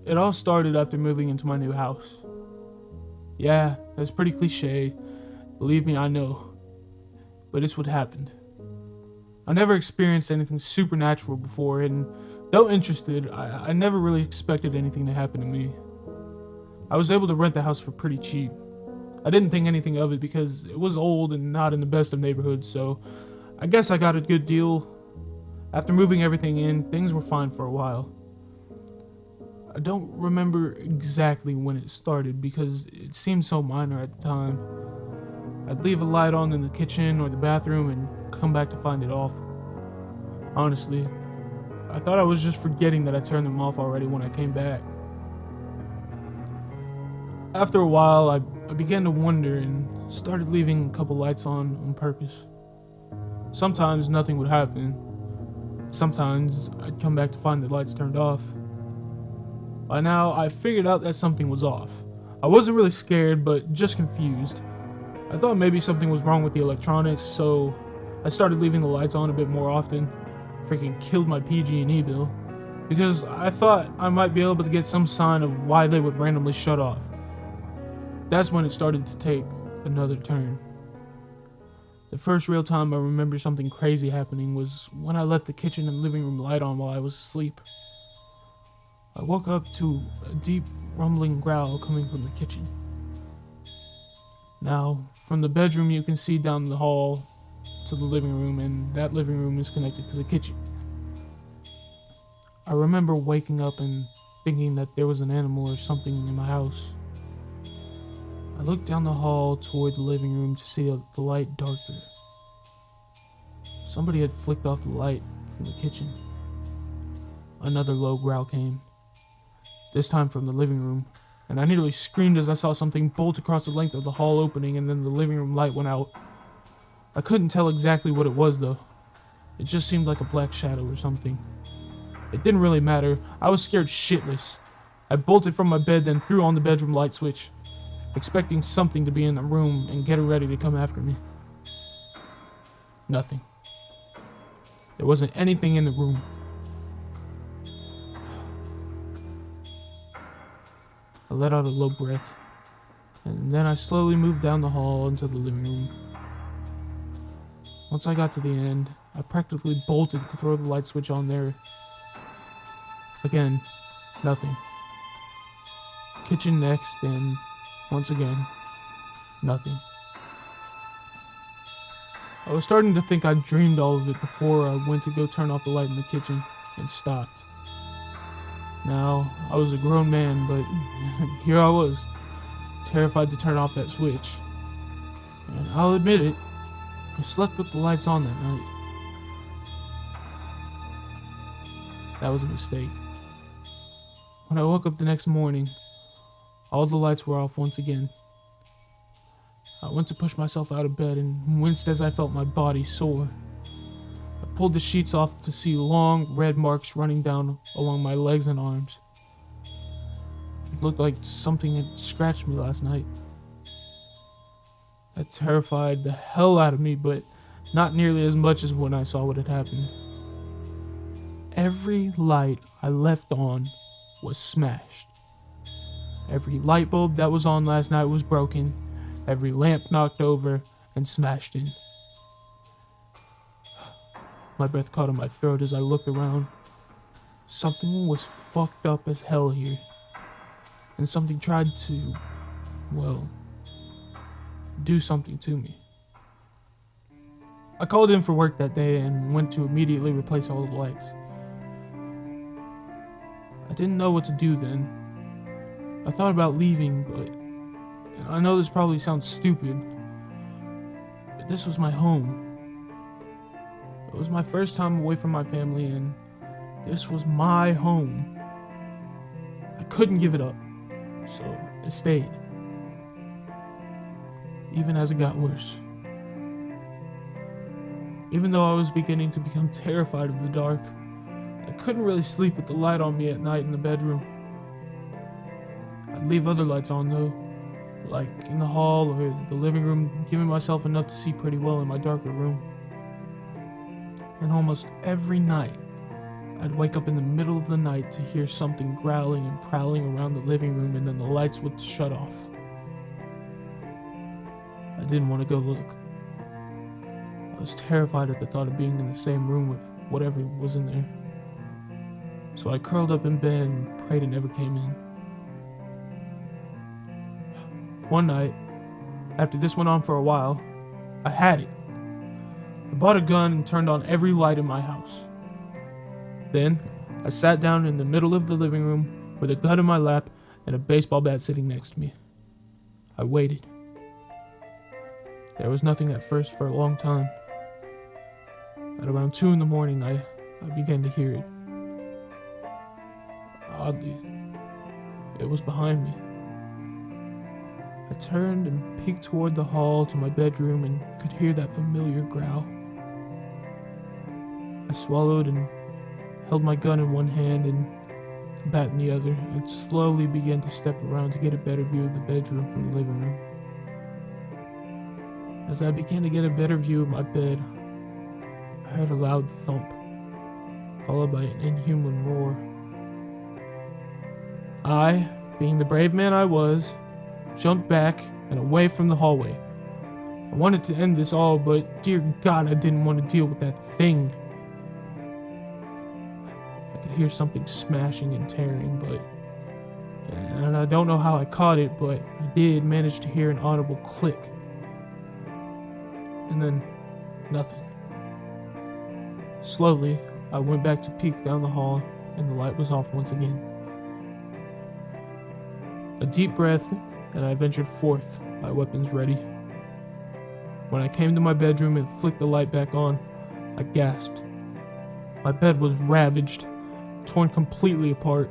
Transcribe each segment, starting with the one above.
It all started after moving into my new house. Yeah, that's pretty cliche. Believe me, I know. But it's what happened. I never experienced anything supernatural before, and though interested, I never really expected anything to happen to me. I was able to rent the house for pretty cheap. I didn't think anything of it because it was old and not in the best of neighborhoods, so I guess I got a good deal. After moving everything in, things were fine for a while. I don't remember exactly when it started because it seemed so minor at the time. I'd leave a light on in the kitchen or the bathroom and come back to find it off. Honestly, I thought I was just forgetting that I turned them off already when I came back. After a while, I began to wonder and started leaving a couple lights on purpose. Sometimes nothing would happen. Sometimes I'd come back to find the lights turned off. By now, I figured out that something was off. I wasn't really scared, but just confused. I thought maybe something was wrong with the electronics, so I started leaving the lights on a bit more often. Freaking killed my PG&E bill, because I thought I might be able to get some sign of why they would randomly shut off. That's when it started to take another turn. The first real time I remember something crazy happening was when I left the kitchen and living room light on while I was asleep. I woke up to a deep rumbling growl coming from the kitchen. Now, from the bedroom you can see down the hall to the living room, and that living room is connected to the kitchen. I remember waking up and thinking that there was an animal or something in my house. I looked down the hall toward the living room to see the light darker. Somebody had flicked off the light from the kitchen. Another low growl came, this time from the living room, and I nearly screamed as I saw something bolt across the length of the hall opening, and then the living room light went out. I couldn't tell exactly what it was though. It just seemed like a black shadow or something. It didn't really matter. I was scared shitless. I bolted from my bed, then threw on the bedroom light switch, expecting something to be in the room and getting ready to come after me. Nothing. There wasn't anything in the room. I let out a low breath, and then I slowly moved down the hall into the living room. Once I got to the end, I practically bolted to throw the light switch on there. Again, nothing. Kitchen next, and once again, nothing. I was starting to think I'd dreamed all of it before I went to go turn off the light in the kitchen and stopped. Now, I was a grown man, but here I was, terrified to turn off that switch. And I'll admit it, I slept with the lights on that night. That was a mistake. When I woke up the next morning, all the lights were off once again. I went to push myself out of bed and winced as I felt my body sore. I pulled the sheets off to see long red marks running down along my legs and arms. It looked like something had scratched me last night. That terrified the hell out of me, but not nearly as much as when I saw what had happened. Every light I left on was smashed. Every light bulb that was on last night was broken. Every lamp knocked over and smashed in. My breath caught in my throat as I looked around. Something was fucked up as hell here. And something tried to, well, do something to me. I called in for work that day and went to immediately replace all the lights. I didn't know what to do then. I thought about leaving, but and I know this probably sounds stupid, but this was my home. It was my first time away from my family, and this was my home. I couldn't give it up, so I stayed. Even as it got worse. Even though I was beginning to become terrified of the dark, I couldn't really sleep with the light on me at night in the bedroom. I'd leave other lights on though, like in the hall or the living room, giving myself enough to see pretty well in my darker room. And almost every night, I'd wake up in the middle of the night to hear something growling and prowling around the living room, and then the lights would shut off. I didn't want to go look. I was terrified at the thought of being in the same room with whatever was in there. So I curled up in bed and prayed it never came in. One night, after this went on for a while, I had it. I bought a gun and turned on every light in my house. Then, I sat down in the middle of the living room with a gun in my lap and a baseball bat sitting next to me. I waited. There was nothing at first for a long time. At around 2 in the morning, I began to hear it. Oddly, it was behind me. I turned and peeked toward the hall to my bedroom and could hear that familiar growl. I swallowed and held my gun in one hand and the bat in the other, and slowly began to step around to get a better view of the bedroom from the living room. As I began to get a better view of my bed, I heard a loud thump, followed by an inhuman roar. I, being the brave man I was, jumped back and away from the hallway. I wanted to end this all, but dear God, I didn't want to deal with that thing. I could hear something smashing and tearing, and I don't know how I caught it, but I did manage to hear an audible click. And then, nothing. Slowly, I went back to peek down the hall, and the light was off once again. A deep breath, and I ventured forth, my weapons ready. When I came to my bedroom and flicked the light back on, I gasped. My bed was ravaged, torn completely apart.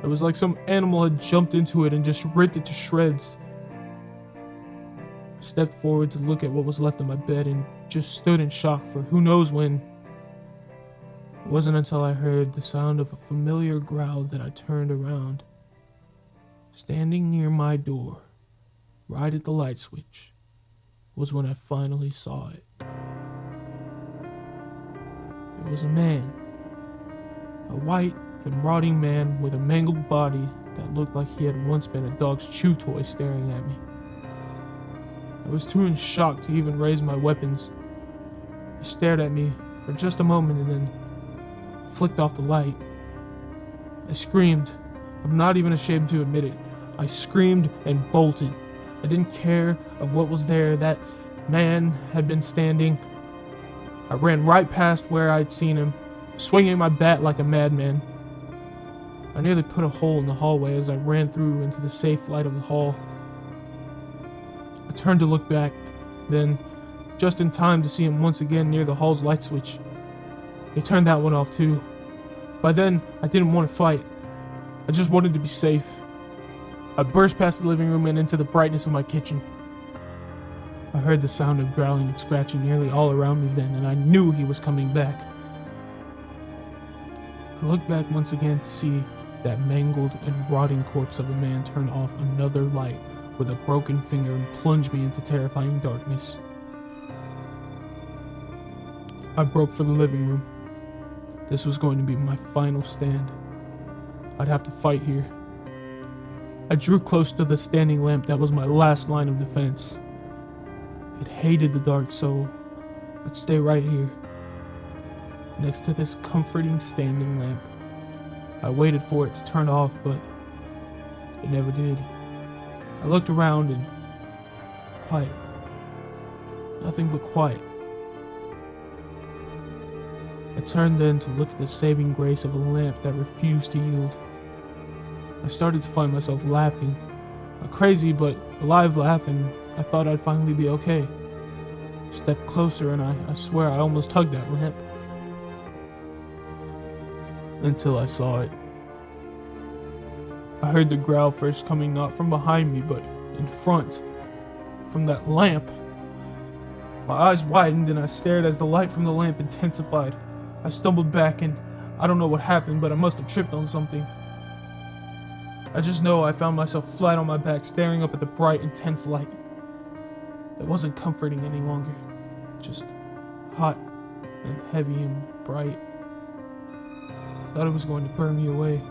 It was like some animal had jumped into it and just ripped it to shreds. I stepped forward to look at what was left of my bed and just stood in shock for who knows when. It wasn't until I heard the sound of a familiar growl that I turned around. Standing near my door, right at the light switch, was when I finally saw it. It was a man. A white and rotting man with a mangled body that looked like he had once been a dog's chew toy staring at me. I was too in shock to even raise my weapons. He stared at me for just a moment and then flicked off the light. I screamed. I'm not even ashamed to admit it. I screamed and bolted. I didn't care of what was there. That man had been standing. I ran right past where I'd seen him, swinging my bat like a madman. I nearly put a hole in the hallway as I ran through into the safe light of the hall. I turned to look back, then, just in time to see him once again near the hall's light switch. He turned that one off too. By then, I didn't want to fight. I just wanted to be safe. I burst past the living room and into the brightness of my kitchen. I heard the sound of growling and scratching nearly all around me then, and I knew he was coming back. I looked back once again to see that mangled and rotting corpse of a man turn off another light with a broken finger and plunge me into terrifying darkness. I broke for the living room. This was going to be my final stand. I'd have to fight here. I drew close to the standing lamp that was my last line of defense. It hated the dark, so I'd stay right here, next to this comforting standing lamp. I waited for it to turn off, but it never did. I looked around and quiet. Nothing but quiet. I turned then to look at the saving grace of a lamp that refused to yield. I started to find myself laughing. A crazy but alive laugh, and I thought I'd finally be okay. Stepped closer and I swear I almost hugged that lamp. Until I saw it. I heard the growl first coming not from behind me, but in front, from that lamp. My eyes widened and I stared as the light from the lamp intensified. I stumbled back and I don't know what happened, but I must have tripped on something. I just know I found myself flat on my back, staring up at the bright, intense light. It wasn't comforting any longer, just hot and heavy and bright. I thought it was going to burn me away.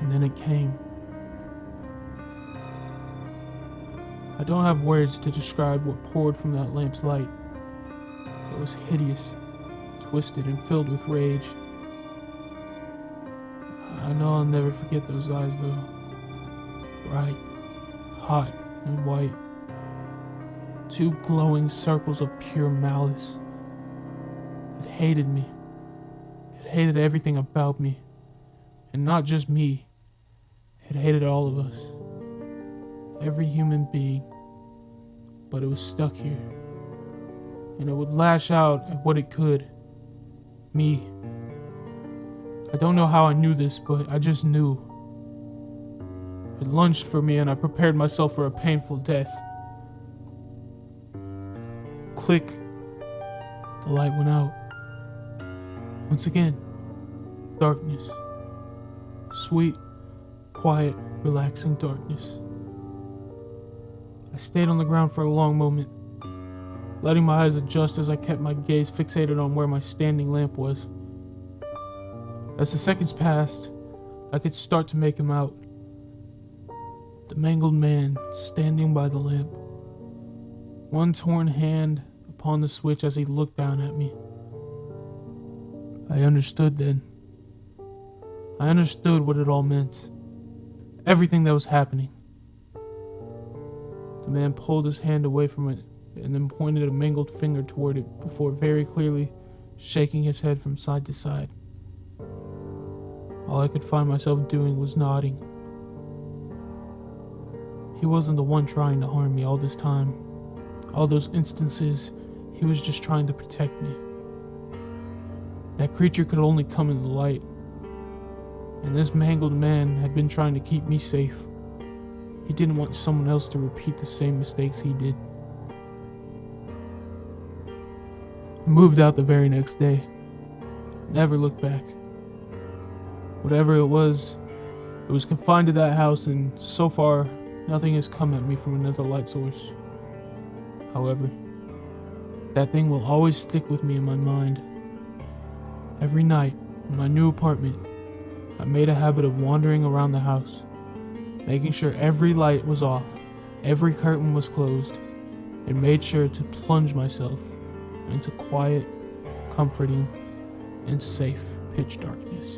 And then it came. I don't have words to describe what poured from that lamp's light. It was hideous, twisted, and filled with rage. I know I'll never forget those eyes, though. Bright, hot, and white. Two glowing circles of pure malice. It hated me. It hated everything about me. And not just me. It hated all of us. Every human being. But it was stuck here. And it would lash out at what it could. Me. I don't know how I knew this, but I just knew. It lunged for me and I prepared myself for a painful death. Click. The light went out. Once again, darkness. Sweet, quiet, relaxing darkness. I stayed on the ground for a long moment, letting my eyes adjust as I kept my gaze fixated on where my standing lamp was. As the seconds passed, I could start to make him out. The mangled man standing by the lamp, one torn hand upon the switch as he looked down at me. I understood then. I understood what it all meant. Everything that was happening. The man pulled his hand away from it and then pointed a mangled finger toward it before very clearly shaking his head from side to side. All I could find myself doing was nodding. He wasn't the one trying to harm me all this time. All those instances, he was just trying to protect me. That creature could only come in the light. And this mangled man had been trying to keep me safe. He didn't want someone else to repeat the same mistakes he did. I moved out the very next day. Never looked back. Whatever it was confined to that house, and so far, nothing has come at me from another light source. However, that thing will always stick with me in my mind. Every night, in my new apartment, I made a habit of wandering around the house, making sure every light was off, every curtain was closed, and made sure to plunge myself into quiet, comforting, and safe pitch darkness.